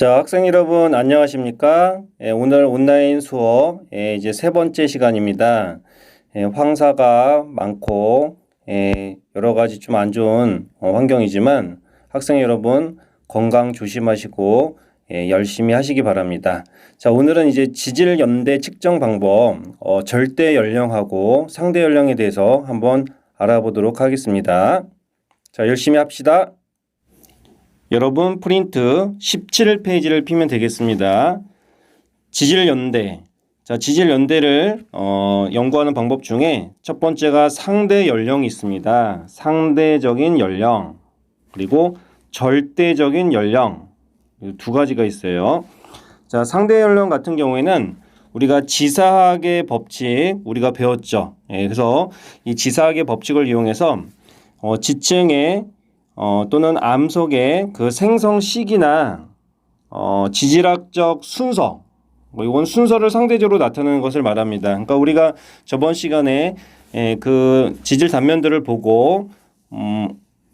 자, 학생 여러분 안녕하십니까? 오늘 온라인 수업 이제 세 번째 시간입니다. 황사가 많고 여러 가지 좀 안 좋은 환경이지만 학생 여러분 건강 조심하시고 열심히 하시기 바랍니다. 자, 오늘은 이제 지질 연대 측정 방법 절대 연령하고 상대 연령에 대해서 한번 알아보도록 하겠습니다. 자, 열심히 합시다. 여러분 프린트 17페이지를 피면 되겠습니다. 지질연대. 자, 지질연대를 연구하는 방법 중에 첫 번째가 상대 연령이 있습니다. 상대적인 연령 그리고 절대적인 연령 두 가지가 있어요. 자, 상대 연령 같은 경우에는 우리가 지사학의 법칙 우리가 배웠죠. 그래서 이 지사학의 법칙을 이용해서 지층의 또는 암석의 그 생성 시기나 지질학적 순서, 이건 순서를 상대적으로 나타내는 것을 말합니다. 그러니까 우리가 저번 시간에 그 지질 단면들을 보고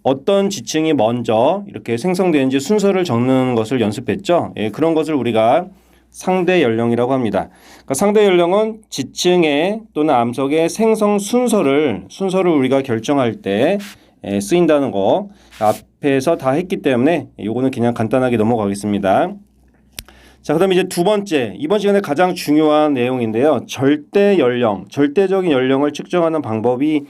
어떤 지층이 먼저 이렇게 생성되는지 순서를 적는 것을 연습했죠. 그런 것을 우리가 상대 연령이라고 합니다. 그러니까 상대 연령은 지층의 또는 암석의 생성 순서를 우리가 결정할 때 쓰인다는 거 앞에서 다 했기 때문에 요거는 그냥 간단하게 넘어가겠습니다. 자, 그다음에 이제 두 번째, 이번 시간에 가장 중요한 내용인데요. 절대 연령, 절대적인 연령을 측정하는 방법이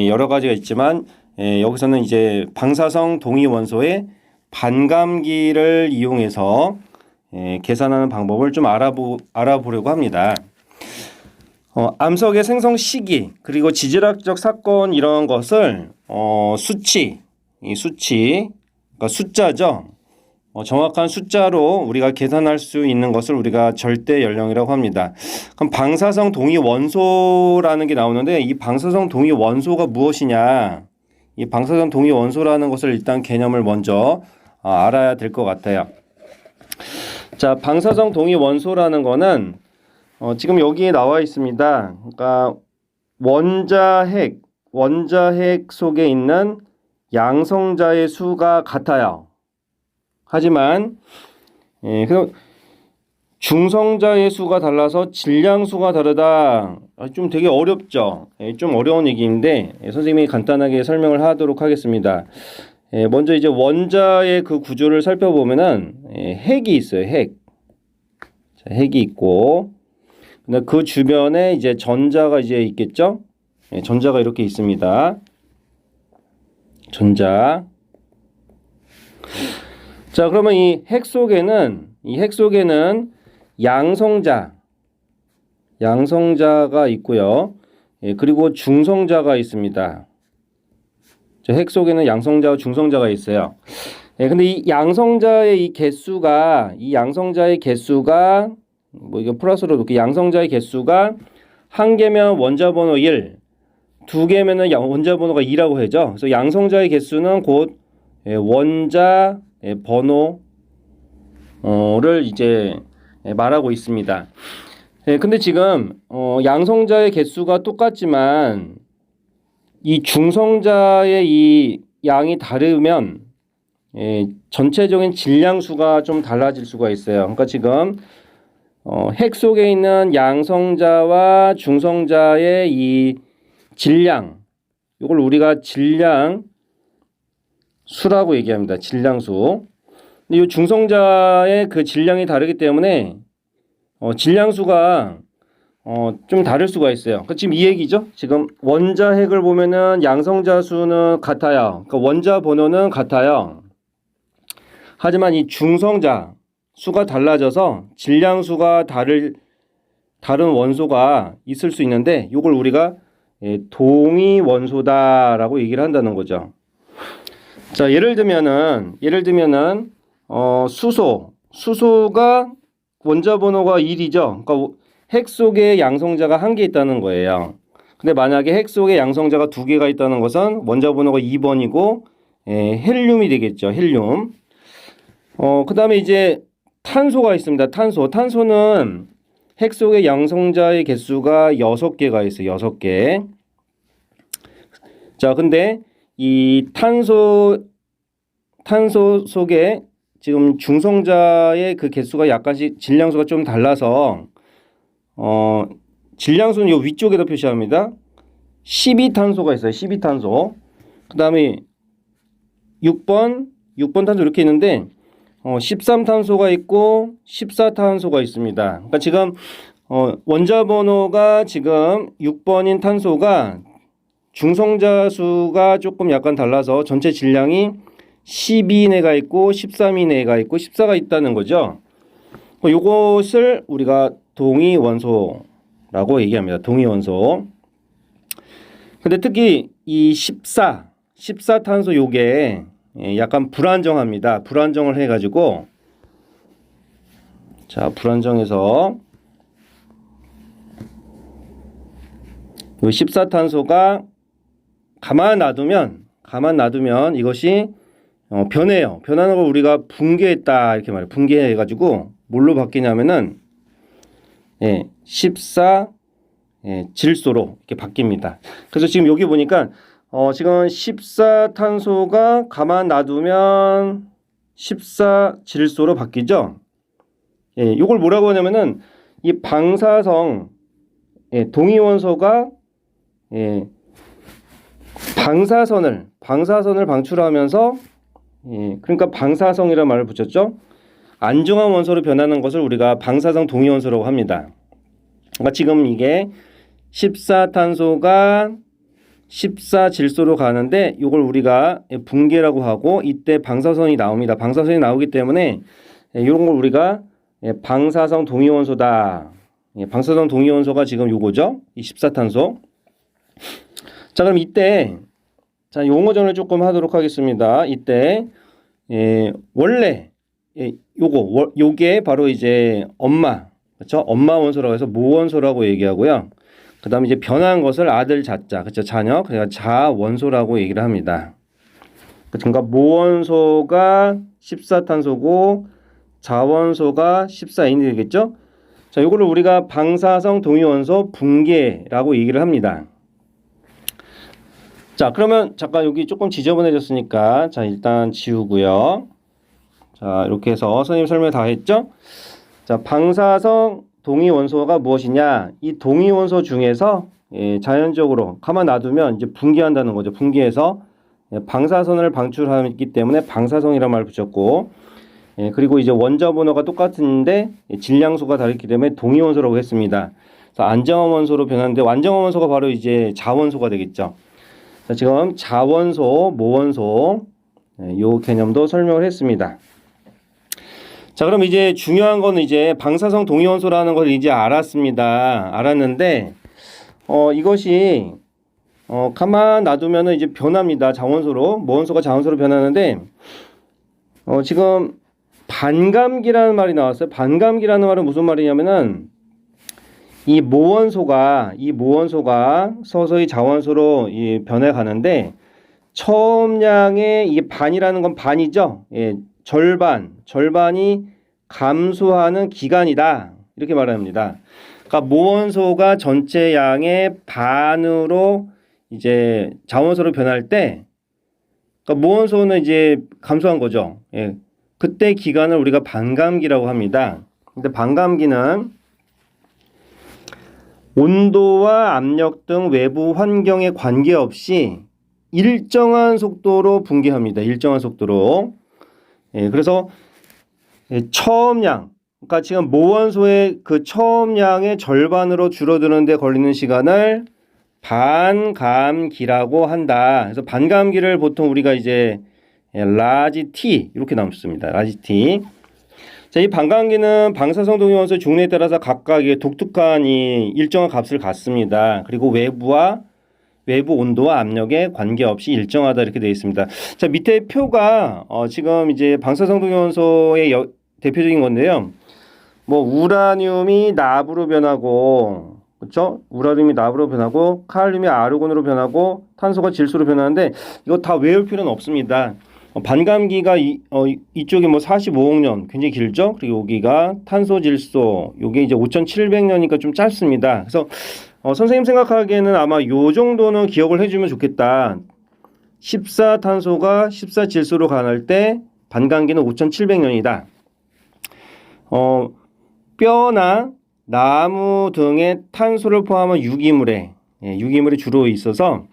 여러 가지가 있지만 여기서는 이제 방사성 동위 원소의 반감기를 이용해서 계산하는 방법을 좀 알아보려고 합니다. 암석의 생성 시기 그리고 지질학적 사건 이런 것을 수치, 그러니까 숫자죠. 정확한 숫자로 우리가 계산할 수 있는 것을 우리가 절대 연령이라고 합니다. 그럼 방사성 동위 원소라는 게 나오는데 이 방사성 동위 원소가 무엇이냐? 이 방사성 동위 원소라는 것을 일단 개념을 먼저 알아야 될 것 같아요. 자, 방사성 동위 원소라는 거는 지금 여기에 나와 있습니다. 그러니까 원자핵 속에 있는 양성자의 수가 같아요. 하지만 그럼 중성자의 수가 달라서 질량수가 다르다. 좀 되게 어렵죠. 좀 어려운 얘기인데 선생님이 간단하게 설명을 하도록 하겠습니다. 먼저 이제 원자의 그 구조를 살펴보면은 핵이 있어요. 자, 핵이 있고 그 주변에 이제 전자가 이제 있겠죠. 전자가 이렇게 있습니다. 전자. 자, 그러면 이 핵 속에는 양성자가 있고요. 그리고 중성자가 있습니다. 자, 핵 속에는 양성자와 중성자가 있어요. 근데 이 양성자의 개수가 이거 플러스로 놓고 양성자의 개수가 한 개면 원자 번호 1, 두 개면은 원자 번호가 2라고 하죠. 그래서 양성자의 개수는 곧 원자 번호를 이제 말하고 있습니다. 근데 지금 양성자의 개수가 똑같지만 이 중성자의 이 양이 다르면 전체적인 질량수가 좀 달라질 수가 있어요. 그러니까 지금 핵 속에 있는 양성자와 중성자의 이 질량, 이걸 우리가 질량수라고 얘기합니다. 질량수. 근데 이 중성자의 그 질량이 다르기 때문에 질량수가 좀 다를 수가 있어요. 그러니까 지금 이 얘기죠. 지금 원자 핵을 보면은 양성자 수는 같아요. 그러니까 원자 번호는 같아요. 하지만 이 중성자 수가 달라져서 질량수가 다른 원소가 있을 수 있는데 이걸 우리가 동위 원소다라고 얘기를 한다는 거죠. 자, 예를 들면은 수소가 원자 번호가 1이죠. 그러니까 핵 속에 양성자가 한 개 있다는 거예요. 근데 만약에 핵 속에 양성자가 두 개가 있다는 것은 원자 번호가 2번이고 헬륨이 되겠죠. 헬륨. 그다음에 이제 탄소가 있습니다. 탄소는 핵 속의 양성자의 개수가 6개가 있어요. 6개. 자, 근데 이 탄소 속에 지금 중성자의 그 개수가 약간씩 질량수가 좀 달라서 질량수는 요 위쪽에다 표시합니다. 12탄소가 있어요. 12탄소. 그다음에 6번 탄소 이렇게 있는데 13탄소가 있고 14탄소가 있습니다. 그러니까 지금 원자 번호가 지금 6번인 탄소가 중성자 수가 조금 약간 달라서 전체 질량이 12내가 있고 13이내가 있고 14가 있다는 거죠. 요것을 우리가 동위원소라고 얘기합니다. 동위원소. 근데 특히 이 14탄소 요게 약간 불안정합니다. 불안정을 해가지고 자 불안정해서 요 14탄소가 가만 놔두면 이것이 변해요. 변하는 걸 우리가 붕괴했다 이렇게 말해요. 붕괴해가지고 뭘로 바뀌냐면은 14 질소로 이렇게 바뀝니다. 그래서 지금 여기 보니까 지금 14탄소가 가만 놔두면 14 질소로 바뀌죠. 이걸 뭐라고 하냐면은 이 방사성 동위원소가 방사선을 방출하면서 그러니까 방사성이라는 말을 붙였죠. 안정한 원소로 변하는 것을 우리가 방사성 동위원소라고 합니다. 그러니까 지금 이게 14탄소가 14질소로 가는데 이걸 우리가 붕괴라고 하고 이때 방사선이 나옵니다. 방사선이 나오기 때문에 이런 걸 우리가 방사성 동위원소다. 방사성 동위원소가 지금 요거죠. 이 14탄소. 자, 그럼 이때 자, 용어전을 조금 하도록 하겠습니다. 이때 원래 요게 바로 이제 엄마, 그렇죠? 엄마 원소라고 해서 모원소라고 얘기하고요. 그다음에 이제 변한 것을 아들 자자, 그렇죠? 자녀, 그러니까 자원소라고 얘기를 합니다. 그러니까 모원소가 14탄소고 자원소가 14인이 되겠죠? 자, 요거를 우리가 방사성 동위원소 붕괴라고 얘기를 합니다. 자, 그러면 잠깐 여기 조금 지저분해졌으니까 자, 일단 지우고요. 자, 이렇게 해서 선생님 설명 다 했죠? 자, 방사성 동위원소가 무엇이냐? 이 동위원소 중에서 자연적으로 가만 놔두면 이제 붕괴한다는 거죠. 붕괴해서 방사선을 방출하기 때문에 방사성이라는 말을 붙였고, 그리고 이제 원자 번호가 똑같은데 질량수가 다르기 때문에 동위원소라고 했습니다. 그래서 안정한 원소로 변하는데 안정한 원소가 바로 이제 자원소가 되겠죠. 자, 지금 자원소, 모원소 요 개념도 설명을 했습니다. 자, 그럼 이제 중요한 거는 이제 방사성 동위원소라는 걸 이제 알았는데 이것이 가만 놔두면은 이제 변합니다. 자원소로 모원소가 자원소로 변하는데 지금 반감기라는 말이 나왔어요. 반감기라는 말은 무슨 말이냐면은 이 모원소가 서서히 자원소로 변해 가는데 처음량의 이 반이라는 건 반이죠. 절반이 감소하는 기간이다. 이렇게 말합니다. 그러니까 모원소가 전체 양의 반으로 이제 자원소로 변할 때 그러니까 모원소는 이제 감소한 거죠. 그때 기간을 우리가 반감기라고 합니다. 근데 반감기는 온도와 압력 등 외부 환경에 관계없이 일정한 속도로 붕괴합니다. 일정한 속도로. 그래서 처음량, 그러니까 지금 모원소의 그 처음량의 절반으로 줄어드는 데 걸리는 시간을 반감기라고 한다. 그래서 반감기를 보통 우리가 이제 라지 T 이렇게 나옵니다. 라지 T. 자, 이 반감기는 방사성 동위원소 종류에 따라서 각각 독특한 이 일정한 값을 갖습니다. 그리고 외부 온도와 압력에 관계없이 일정하다 이렇게 되어 있습니다. 자, 밑에 표가 지금 이제 방사성 동위원소의 대표적인 건데요. 뭐 우라늄이 납으로 변하고, 그렇죠? 우라늄이 납으로 변하고, 칼륨이 아르곤으로 변하고, 탄소가 질소로 변하는데 이거 다 외울 필요는 없습니다. 반감기가 이쪽이 뭐 45억 년 굉장히 길죠. 그리고 여기가 탄소 질소 요게 이제 5,700년이니까 좀 짧습니다. 그래서 선생님 생각하기에는 아마 요 정도는 기억을 해주면 좋겠다. 14탄소가 14질소로 가날 때 반감기는 5,700년이다. 뼈나 나무 등의 탄소를 포함한 유기물에 유기물이 주로 있어서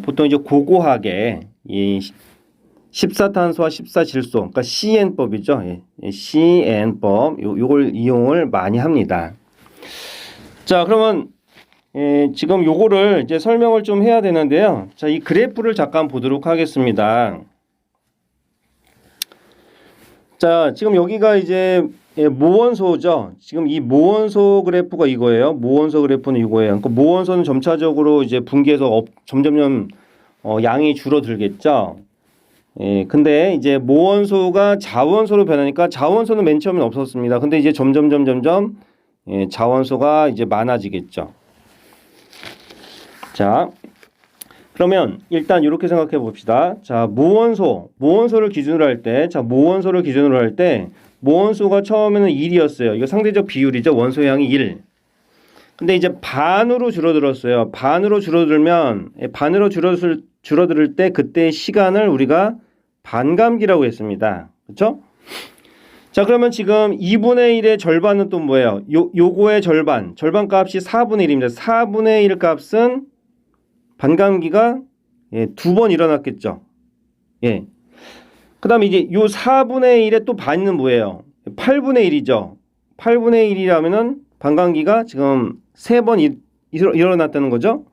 보통 이제 고고하게 이 14탄소와 14질소, 그러니까 CN법이죠. CN법 요걸 이용을 많이 합니다. 자, 그러면 지금 요거를 이제 설명을 좀 해야 되는데요. 자, 이 그래프를 잠깐 보도록 하겠습니다. 자, 지금 여기가 이제 모원소죠. 지금 이 모원소 그래프가 이거예요. 모원소 그래프는 이거예요. 그러니까 모원소는 점차적으로 이제 분기해서 점점점 양이 줄어들겠죠. 근데 이제 모원소가 자원소로 변하니까 자원소는 맨 처음엔 없었습니다. 근데 이제 점점 자원소가 이제 많아지겠죠. 자, 그러면 일단 이렇게 생각해 봅시다. 자, 모원소를 기준으로 할 때, 모원소가 처음에는 1이었어요. 이거 상대적 비율이죠. 원소의 양이 1. 근데 이제 반으로 줄어들었어요. 반으로 줄어들 때 그때의 시간을 우리가 반감기라고 했습니다. 그렇죠? 자, 그러면 지금 2분의 1의 절반은 또 뭐예요? 요거의 절반 값이 4분의 1입니다. 4분의 1 값은 반감기가 2번 일어났겠죠. 예. 그 다음에 이제 요 4분의 1의 또 반은 뭐예요? 8분의 1이죠. 8분의 1이라면은 반감기가 지금 3번 일어났다는 거죠.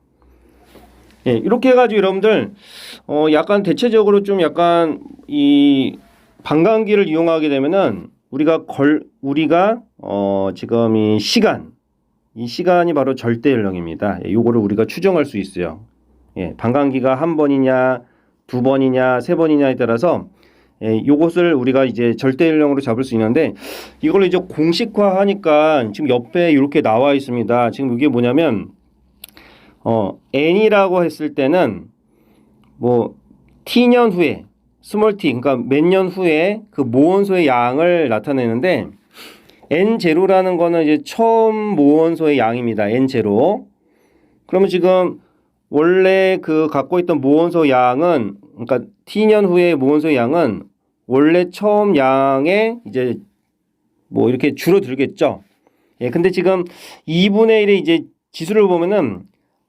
예, 이렇게 해가지고 여러분들, 약간 대체적으로 좀 약간 이 반감기를 이용하게 되면은 우리가 지금 이 시간이 바로 절대 연령입니다. 예, 요거를 우리가 추정할 수 있어요. 예, 반감기가 1번이냐, 2번이냐, 3번이냐에 따라서 요것을 우리가 이제 절대 연령으로 잡을 수 있는데 이걸 이제 공식화하니까 지금 옆에 이렇게 나와 있습니다. 지금 이게 뭐냐면 n이라고 했을 때는 뭐 t년 후에 스몰 t 그러니까 몇 년 후에 그 모원소의 양을 나타내는데 n0라는 거는 이제 처음 모원소의 양입니다. n0. 그러면 지금 원래 그 갖고 있던 모원소 양은 그러니까 t년 후에 모원소의 양은 원래 처음 양에 이제 뭐 이렇게 줄어들겠죠. 예, 근데 지금 2분의 1의 이제 지수를 보면은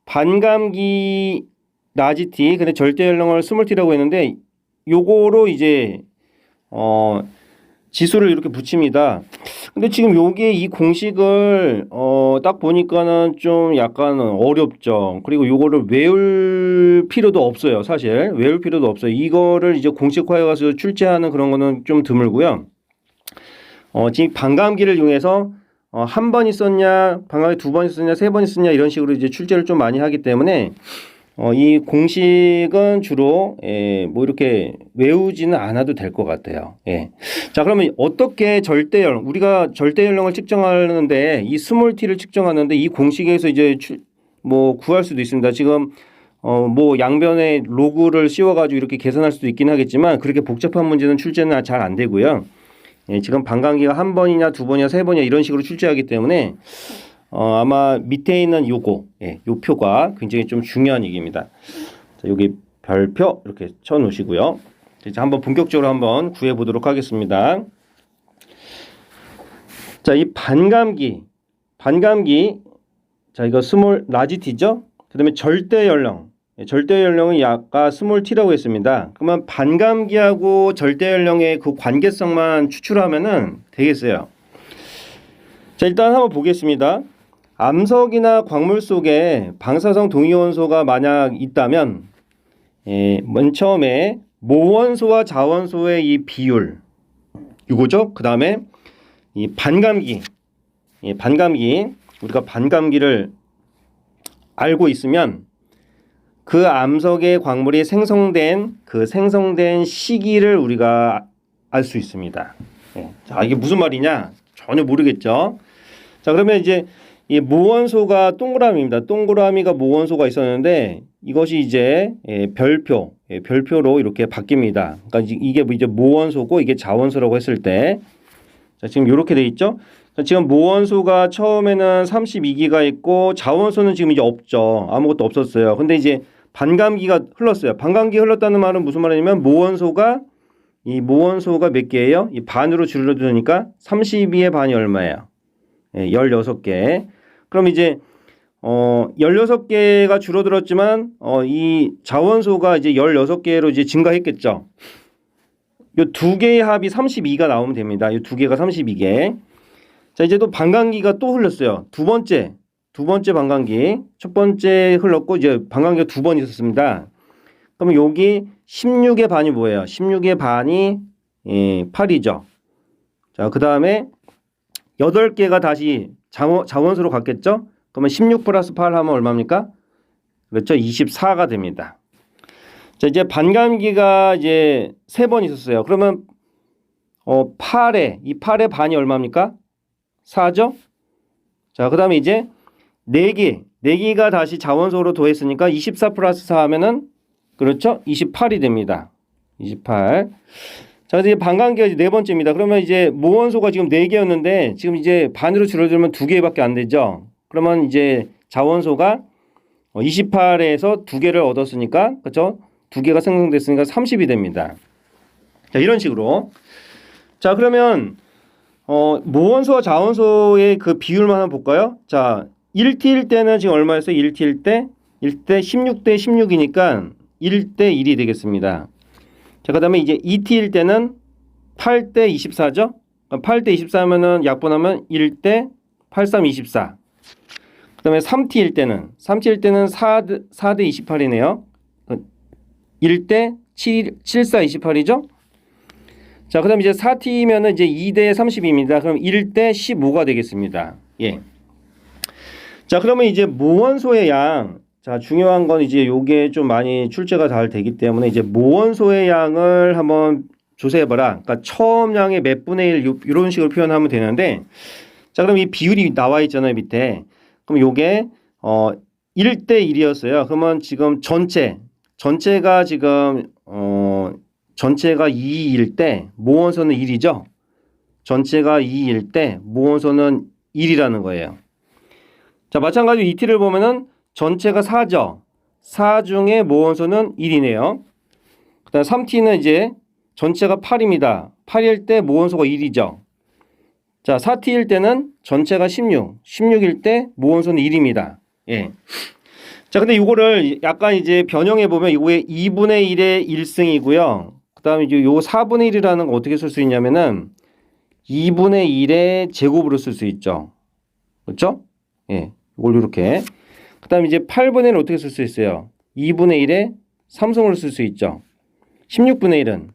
반감기 라지 t 근데 절대 연령을 스몰 t라고 했는데 요거로 이제 지수를 이렇게 붙입니다. 근데 지금 요게 이 공식을 딱 보니까는 좀 약간 어렵죠. 그리고 요거를 외울 필요도 없어요. 사실 외울 필요도 없어요. 이거를 이제 공식화해 가서 출제하는 그런 거는 좀 드물고요. 지금 반감기를 이용해서 한 번 있었냐, 반감기 2번 있었냐, 3번 있었냐 이런 식으로 이제 출제를 좀 많이 하기 때문에 이 공식은 주로 뭐 이렇게 외우지는 않아도 될 것 같아요. 예. 자, 그러면 어떻게 우리가 절대 연령을 측정하는데 이 스몰 t를 측정하는데 이 공식에서 이제 뭐 구할 수도 있습니다. 지금 뭐 양변에 로그를 씌워가지고 이렇게 계산할 수도 있긴 하겠지만 그렇게 복잡한 문제는 출제는 잘 안 되고요. 예, 지금 반감기가 1번이냐 2번이냐 3번이냐 이런 식으로 출제하기 때문에 아마 밑에 있는 요거, 요 표가 굉장히 좀 중요한 얘기입니다. 자, 여기 별표 이렇게 쳐 놓으시고요. 이제 한번 본격적으로 한번 구해 보도록 하겠습니다. 자, 이 반감기. 자, 이거 스몰 라지 t죠? 그다음에 절대 연령. 절대 연령은 아까 스몰 t라고 했습니다. 그러면 반감기하고 절대 연령의 그 관계성만 추출하면은 되겠어요. 자, 일단 한번 보겠습니다. 암석이나 광물 속에 방사성 동위원소가 만약 있다면 맨 처음에 모원소와 자원소의 이 비율 이거죠. 그 다음에 이 반감기 우리가 반감기를 알고 있으면 그 암석의 광물이 생성된 시기를 우리가 알 수 있습니다. 자, 이게 무슨 말이냐 전혀 모르겠죠. 자, 그러면 이제 이 모원소가 동그라미입니다. 동그라미가 모원소가 있었는데 이것이 이제 별표로 이렇게 바뀝니다. 그러니까 이게 이제 모원소고 이게 자원소라고 했을 때, 자, 지금 이렇게 돼 있죠. 지금 모원소가 처음에는 32기가 있고 자원소는 지금 이제 없죠. 아무것도 없었어요. 근데 이제 반감기가 흘렀어요. 반감기 흘렀다는 말은 무슨 말이냐면 모원소가 이 모원소가 몇 개예요? 이 반으로 줄어드니까 32의 반이 얼마예요? 16개. 그럼 이제 16개가 줄어들었지만 이 자원소가 이제 16개로 이제 증가했겠죠. 요 두 개의 합이 32가 나오면 됩니다. 요 두 개가 32개. 자, 이제 또 반감기가 또 흘렀어요. 두 번째 반감기. 첫 번째 흘렀고 이제 반감기가 두 번 있었습니다. 그러면 여기 16의 반이 뭐예요? 16의 반이 8이죠. 자, 그 다음에 8개가 다시 자원수로 갔겠죠? 그러면 16 플러스 8 하면 얼마입니까? 그렇죠? 24가 됩니다. 자, 이제 반감기가 이제 3번 있었어요. 그러면 8의 반이 얼마입니까? 4죠? 자, 그 다음에 이제 4개가 다시 자원소로 더했으니까 24 플러스 4 하면은 그렇죠? 28이 됩니다. 28. 자, 이제 반감기가 이제 네 번째입니다. 그러면 이제 모원소가 지금 4개였는데 지금 이제 반으로 줄어들면 2개밖에 안 되죠. 그러면 이제 자원소가 28에서 2개를 얻었으니까 그렇죠? 2개가 생성됐으니까 30이 됩니다. 자, 이런 식으로. 자, 그러면 모원소와 자원소의 그 비율만 한번 볼까요? 자, 1T일 때는 지금 얼마였어요? 1T일 때? 16대 16이니까 1대 1이 되겠습니다. 자, 그 다음에 이제 2T일 때는 8대 24죠? 8대 24면은 약분하면 1대 83, 24. 그 다음에 3T일 때는 4대 28이네요. 1대 74, 28이죠? 자, 그 다음에 이제 4T면은 이제 2대 30입니다. 그럼 1대 15가 되겠습니다. 예. 자, 그러면 이제 모원소의 양. 자, 중요한 건 이제 요게 좀 많이 출제가 잘 되기 때문에 이제 모원소의 양을 한번 조사해봐라. 그러니까 처음 양의 몇 분의 1 이런 식으로 표현하면 되는데, 자, 그럼 이 비율이 나와 있잖아요, 밑에. 그럼 요게 1대 1이었어요. 그러면 지금 전체가 지금 전체가 2일 때 모원소는 1이죠. 전체가 2일 때 모원소는 1이라는 거예요. 자, 마찬가지로 2T를 보면은 전체가 4죠. 4 중에 모원소는 1이네요. 그 다음 3T는 이제 전체가 8입니다. 8일 때 모원소가 1이죠. 자, 4T일 때는 전체가 16일 때 모원소는 1입니다. 예. 자, 근데 이거를 약간 이제 변형해 보면 이거의 2분의 1의 1승이고요. 그 다음에 이제 요 4분의 1이라는 거 어떻게 쓸 수 있냐면은 2분의 1의 제곱으로 쓸 수 있죠. 그렇죠? 예. 이걸 이렇게. 그 다음에 이제 8분의 1은 어떻게 쓸 수 있어요? 2분의 1의 3승으로 쓸 수 있죠. 16분의 1은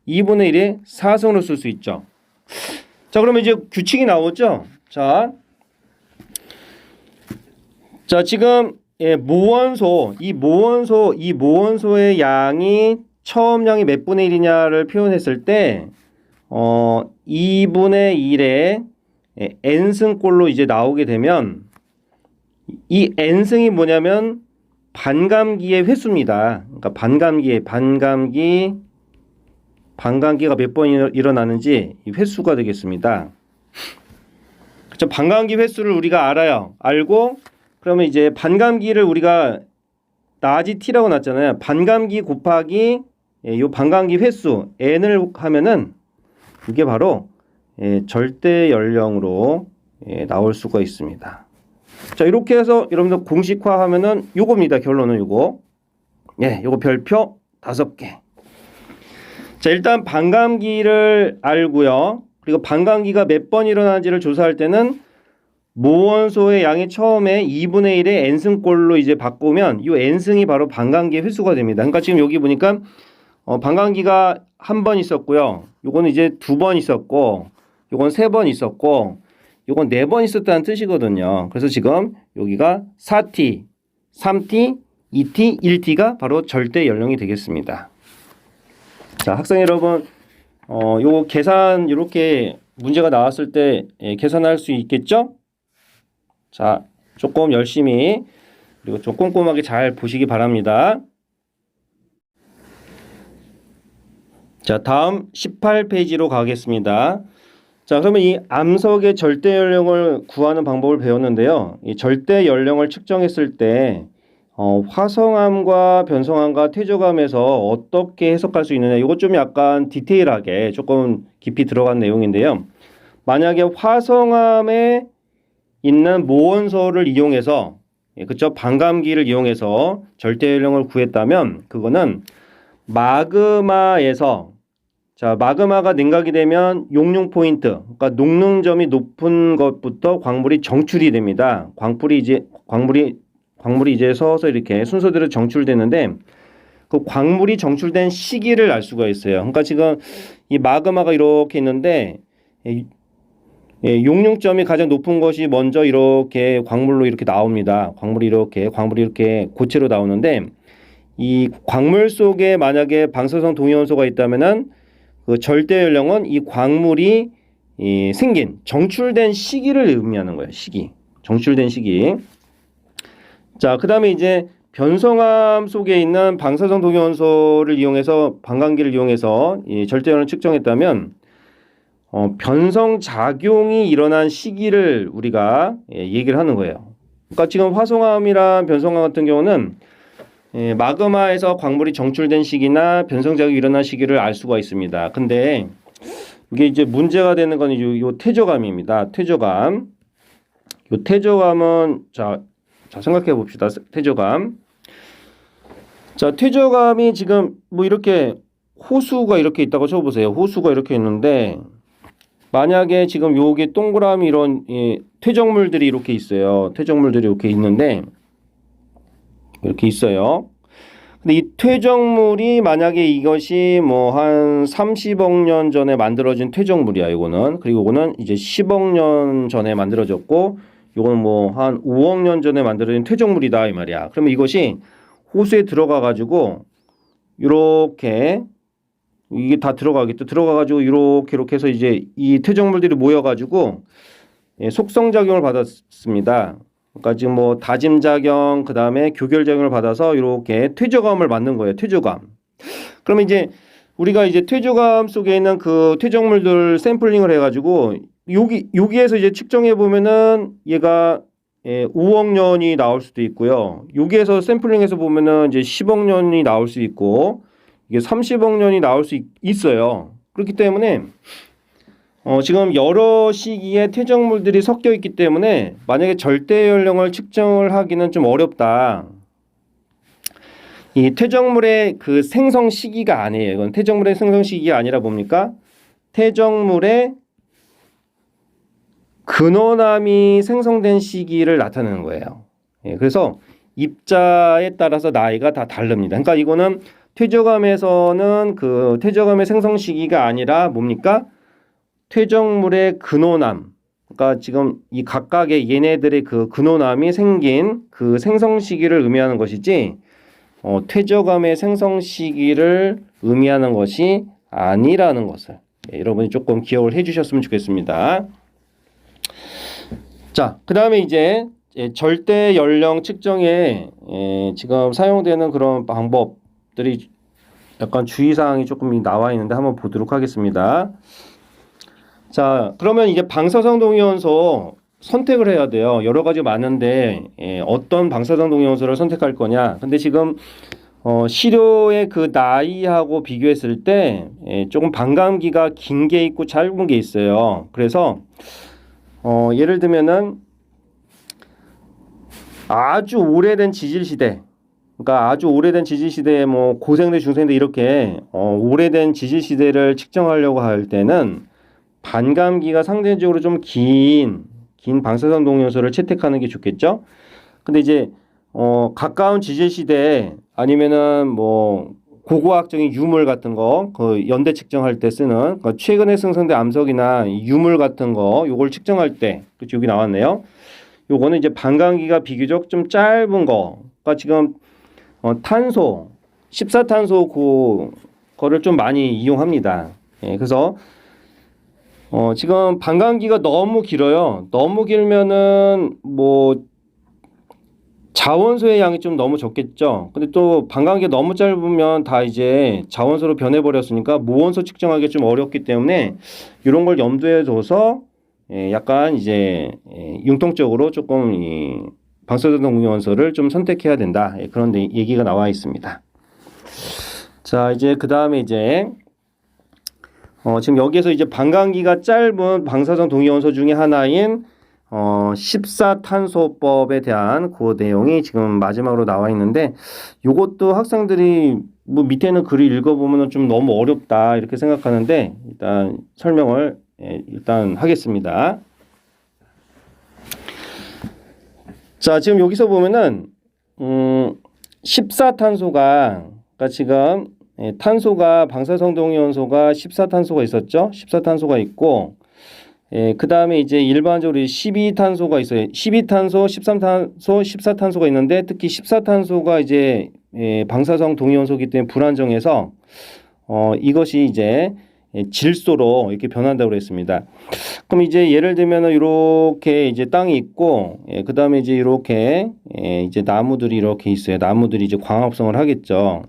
2분의 1의 4승으로 쓸 수 있죠. 자, 그러면 이제 규칙이 나오죠. 자, 지금 이 모원소의 양이 처음 양이 몇 분의 1이냐를 표현했을 때 2분의 1의 n승꼴로 이제 나오게 되면 이 n승이 뭐냐면 반감기의 횟수입니다. 그러니까 반감기가 몇 번 일어나는지 이 횟수가 되겠습니다. 그렇죠? 반감기 횟수를 우리가 알고 그러면 이제 반감기를 우리가 나지 t라고 놨잖아요. 반감기 곱하기 요 반감기 횟수 n을 하면은 이게 바로 절대 연령으로 나올 수가 있습니다. 자, 이렇게 해서 여러분들 공식화하면은 요겁니다. 결론은 요거. 예, 요거 별표 5개. 자, 일단 반감기를 알고요. 그리고 반감기가 몇 번 일어나는지를 조사할 때는 모원소의 양이 처음에 2분의 1의 n승꼴로 이제 바꾸면 이 n승이 바로 반감기의 횟수가 됩니다. 그러니까 지금 여기 보니까 반감기가 한 번 있었고요. 요거는 이제 2번 있었고, 요건 3번 있었고, 요건 4번 있었다는 뜻이거든요. 그래서 지금 여기가 4T, 3T, 2T, 1T가 바로 절대 연령이 되겠습니다. 자, 학생 여러분, 요 계산 이렇게 문제가 나왔을 때 계산할 수 있겠죠? 자, 조금 열심히 그리고 좀 꼼꼼하게 잘 보시기 바랍니다. 자, 다음 18페이지로 가겠습니다. 자, 그러면 이 암석의 절대 연령을 구하는 방법을 배웠는데요. 이 절대 연령을 측정했을 때 화성암과 변성암과 퇴적암에서 어떻게 해석할 수 있느냐. 이것 좀 약간 디테일하게 조금 깊이 들어간 내용인데요. 만약에 화성암에 있는 모원소를 이용해서 그쵸? 반감기를 이용해서 절대연령을 구했다면 그거는 마그마에서 자, 마그마가 냉각이 되면 용융 포인트, 그러니까 녹능점이 높은 것부터 광물이 정출이 됩니다. 광물이 이제 서서 이렇게 순서대로 정출되는데 그 광물이 정출된 시기를 알 수가 있어요. 그러니까 지금 이 마그마가 이렇게 있는데 용융점이 가장 높은 것이 먼저 이렇게 광물로 이렇게 나옵니다. 광물이 이렇게 고체로 나오는데 이 광물 속에 만약에 방사성 동위원소가 있다면은 그 절대 연령은 이 광물이 생긴 정출된 시기를 의미하는 거예요. 시기. 정출된 시기. 자, 그다음에 이제 변성암 속에 있는 방사성 동위원소를 이용해서 반감기를 이용해서 이 절대 연령을 측정했다면 변성 작용이 일어난 시기를 우리가 얘기를 하는 거예요. 그러니까 지금 화성암이랑 변성암 같은 경우는 마그마에서 광물이 정출된 시기나 변성작용이 일어난 시기를 알 수가 있습니다. 근데 이게 이제 문제가 되는 건 요 퇴적암입니다. 퇴적암. 요 퇴적암은 자 생각해 봅시다. 퇴적암. 자, 퇴적암이 지금 뭐 이렇게 호수가 이렇게 있다고 쳐보세요. 호수가 이렇게 있는데 만약에 지금 요게 동그라미 이런 퇴적물들이 이렇게 있어요. 퇴적물들이 이렇게 있는데 이렇게 있어요. 근데 이 퇴적물이 만약에 이것이 뭐 한 30억 년 전에 만들어진 퇴적물이야, 이거는. 그리고 이거는 이제 10억 년 전에 만들어졌고, 이거는 뭐 한 5억 년 전에 만들어진 퇴적물이다, 이 말이야. 그러면 이것이 호수에 들어가 가지고 이렇게 이게 다 들어가겠죠. 들어가 가지고 이렇게 해서 이제 이 퇴적물들이 모여 가지고 속성 작용을 받았습니다. 그러니까 지금 뭐 다짐 작용, 그 다음에 교결 작용을 받아서 이렇게 퇴적암을 만든 거예요. 퇴적암. 그러면 이제 우리가 이제 퇴적암 속에 있는 그 퇴적물들 샘플링을 해가지고 여기에서 이제 측정해 보면은 얘가 5억 년이 나올 수도 있고요. 여기에서 샘플링해서 보면은 이제 10억 년이 나올 수 있고 이게 30억 년이 나올 수 있어요. 그렇기 때문에 지금 여러 시기에 퇴적물들이 섞여 있기 때문에 만약에 절대 연령을 측정을 하기는 좀 어렵다. 이 퇴적물의 그 생성 시기가 아니에요. 이건 퇴적물의 생성 시기가 아니라 뭡니까? 퇴적물의 근원암이 생성된 시기를 나타내는 거예요. 그래서 입자에 따라서 나이가 다 다릅니다. 그러니까 이거는 퇴적암에서는 그 퇴적암의 생성 시기가 아니라 뭡니까? 퇴적물의 근원암, 그러니까 지금 이 각각의 얘네들의 그 근원암이 생긴 그 생성 시기를 의미하는 것이지, 퇴적암의 생성 시기를 의미하는 것이 아니라는 것을 여러분이 조금 기억을 해주셨으면 좋겠습니다. 자, 그 다음에 이제 절대 연령 측정에 지금 사용되는 그런 방법들이 약간 주의사항이 조금 나와 있는데 한번 보도록 하겠습니다. 자, 그러면 이제 방사성 동위원소 선택을 해야 돼요. 여러 가지 많은데 어떤 방사성 동위원소를 선택할 거냐. 근데 지금 시료의 그 나이하고 비교했을 때 조금 반감기가 긴 게 있고 짧은 게 있어요. 그래서 예를 들면은 아주 오래된 지질 시대, 그러니까 아주 오래된 지질 시대에 뭐 고생대 중생대 이렇게 오래된 지질 시대를 측정하려고 할 때는 반감기가 상대적으로 좀 긴 방사성 동위원소를 채택하는 게 좋겠죠. 근데 이제 가까운 지질 시대에 아니면은 뭐 고고학적인 유물 같은 거, 그 연대 측정할 때 쓰는 최근에 생성된 암석이나 유물 같은 거, 요걸 측정할 때, 그렇죠, 여기 나왔네요. 요거는 이제 반감기가 비교적 좀 짧은 거, 그러니까 지금 탄소, 14탄소 그거를 좀 많이 이용합니다. 그래서 지금 반감기가 너무 길어요. 너무 길면은 뭐 자원소의 양이 좀 너무 적겠죠. 근데 또 반감기가 너무 짧으면 다 이제 자원소로 변해버렸으니까 모원소 측정하기 좀 어렵기 때문에 이런 걸 염두에 둬서 약간 이제 융통적으로 조금 방사성 동위원소를 좀 선택해야 된다. 그런 얘기가 나와 있습니다. 자, 이제 그 다음에 이제 지금 여기에서 이제 반감기가 짧은 방사성 동위원소 중에 하나인 14탄소법에 대한 그 내용이 지금 마지막으로 나와 있는데, 이것도 학생들이 뭐 밑에는 글을 읽어보면 좀 너무 어렵다 이렇게 생각하는데, 일단 설명을 일단 하겠습니다. 자, 지금 여기서 보면은 14탄소가 그러니까 지금 탄소가 방사성 동위원소가 14탄소가 있었죠. 14탄소가 있고, 그 다음에 이제 일반적으로 12탄소가 있어요. 12탄소, 13탄소, 14탄소가 있는데, 특히 14탄소가 이제 방사성 동위원소이기 때문에 불안정해서 이것이 이제 질소로 이렇게 변한다고 그랬습니다. 그럼 이제 예를 들면은 이렇게 이제 땅이 있고, 그 다음에 이제 이렇게 이제 나무들이 이렇게 있어요. 나무들이 이제 광합성을 하겠죠.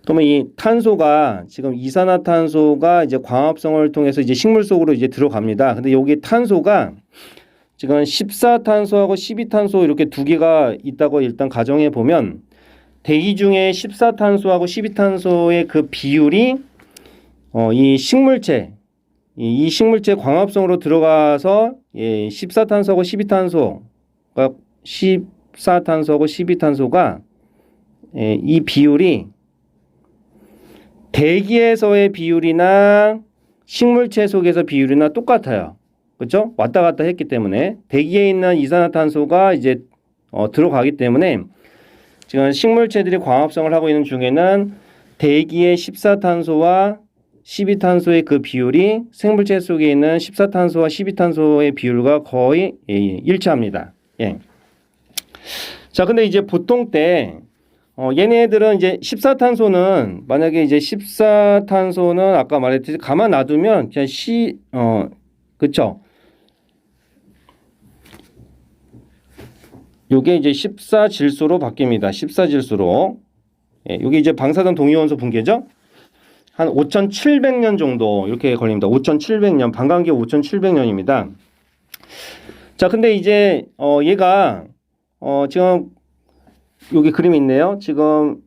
그러면 이 탄소가 지금 이산화탄소가 이제 광합성을 통해서 이제 식물 속으로 이제 들어갑니다. 근데 여기 탄소가 지금 14탄소하고 12탄소 이렇게 두 개가 있다고 일단 가정해 보면, 대기 중에 14탄소하고 12탄소의 그 비율이 이 식물체 광합성으로 들어가서 14탄소하고 12탄소가 이 비율이 대기에서의 비율이나 식물체 속에서 비율이나 똑같아요. 그렇죠? 왔다 갔다 했기 때문에 대기에 있는 이산화탄소가 이제 들어가기 때문에 지금 식물체들이 광합성을 하고 있는 중에는 대기의 14탄소와 12탄소의 그 비율이 생물체 속에 있는 14탄소와 12탄소의 비율과 거의 일치합니다. 예. 자, 근데 이제 보통 때 얘네들은 이제 14탄소는 만약에 이제 14탄소는 아까 말했듯이 가만 놔두면 그냥 그쵸? 요게 이제 14질소로 바뀝니다. 14질소로. 예, 요게 이제 방사성 동위원소 붕괴죠? 한 5,700년 정도 이렇게 걸립니다. 5,700년, 반감기 5,700년입니다. 자, 근데 이제 얘가 지금 여기 그림이 있네요. 지금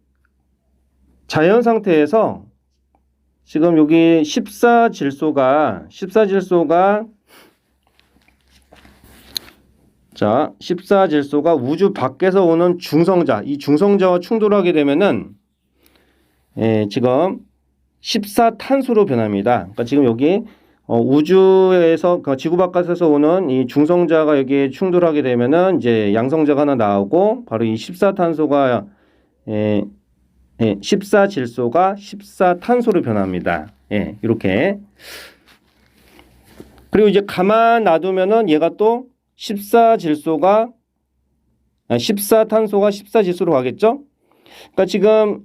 자연 상태에서 지금 여기 14질소가 우주 밖에서 오는 중성자, 이 중성자와 충돌하게 되면은 지금 14탄소로 변합니다. 그러니까 지금 여기 우주에서 지구 바깥에서 오는 이 중성자가 여기에 충돌하게 되면은 이제 양성자가 하나 나오고, 바로 이 14탄소가 14질소가 14탄소로 변합니다. 예, 이렇게. 그리고 이제 가만 놔두면은 얘가 또 14탄소가 14질소로 가겠죠? 그러니까 지금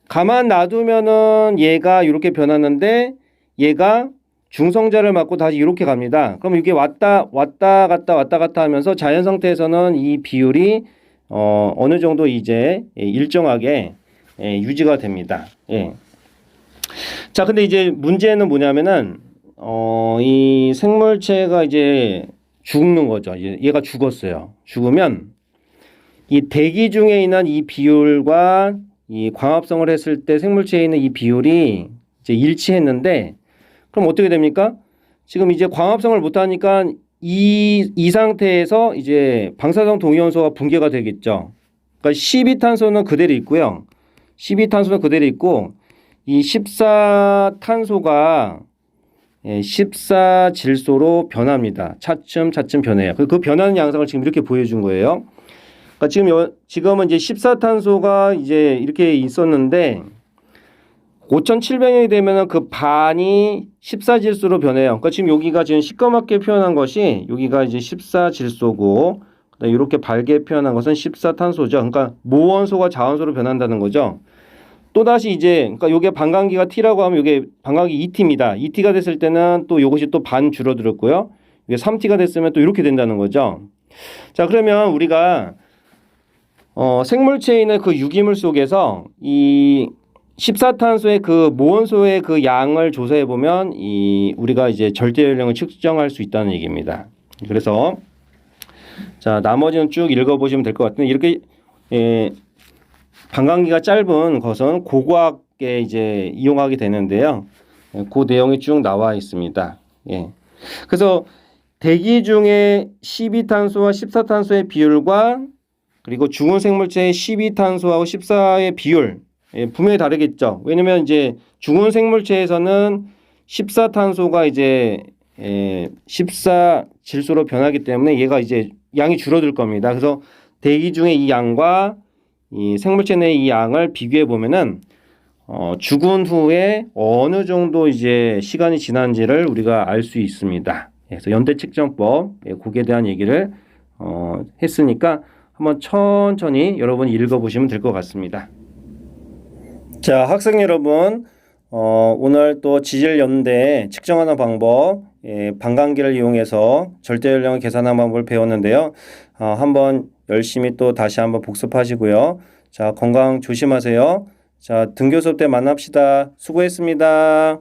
가만 놔두면은 얘가 이렇게 변하는데, 얘가 중성자를 맞고 다시 이렇게 갑니다. 그럼 이게 왔다 갔다 하면서 자연 상태에서는 이 비율이 어느 정도 이제 일정하게 유지가 됩니다. 예. 자, 근데 이제 문제는 뭐냐면은 이 생물체가 이제 죽는 거죠. 얘가 죽었어요. 죽으면 이 대기 중에 있는 이 비율과 이 광합성을 했을 때 생물체에 있는 이 비율이 이제 일치했는데, 그럼 어떻게 됩니까? 지금 이제 광합성을 못하니까 이 상태에서 이제 방사성 동위원소가 붕괴가 되겠죠. 그러니까 12탄소는 그대로 있고요. 12탄소는 그대로 있고, 이 14탄소가 14질소로 변합니다. 차츰 변해요. 그 변하는 양상을 지금 이렇게 보여준 거예요. 그러니까 지금은 이제 14탄소가 이제 이렇게 있었는데, 5,700년이 되면은 그 반이 14질소로 변해요. 그러니까 지금 여기가 지금 시꺼멓게 표현한 것이 여기가 이제 14질소고, 이렇게 밝게 표현한 것은 14탄소죠. 그러니까 모원소가 자원소로 변한다는 거죠. 또다시 이제, 그러니까 요게 반감기가 T라고 하면 요게 반감기 2T입니다. 2T가 됐을 때는 또 요것이 또 반 줄어들었고요. 이게 3T가 됐으면 또 이렇게 된다는 거죠. 자, 그러면 우리가 생물체에 있는 그 유기물 속에서 이 14탄소의 그 모원소의 그 양을 조사해 보면 우리가 이제 절대 연령을 측정할 수 있다는 얘기입니다. 그래서 자, 나머지는 쭉 읽어보시면 될 것 같은데 이렇게 반감기가 짧은 것은 고고학에 이제 이용하게 되는데요. 그 내용이 쭉 나와 있습니다. 예. 그래서 대기 중에 12탄소와 14탄소의 비율과 그리고 죽은 생물체의 12탄소하고 14의 비율 분명히 다르겠죠. 왜냐면 이제 죽은 생물체에서는 14탄소가 이제 14 질소로 변하기 때문에 얘가 이제 양이 줄어들 겁니다. 그래서 대기 중에 이 양과 이 생물체 내의 이 양을 비교해 보면은 죽은 후에 어느 정도 이제 시간이 지난지를 우리가 알 수 있습니다. 그래서 연대 측정법 그에 대한 얘기를 했으니까 한번 천천히 여러분 읽어보시면 될 것 같습니다. 자, 학생 여러분, 오늘 또 지질 연대 측정하는 방법, 반감기를 이용해서 절대 연령을 계산하는 방법을 배웠는데요. 한번 열심히 또 다시 한번 복습하시고요. 자, 건강 조심하세요. 자, 등교 수업 때 만납시다. 수고했습니다.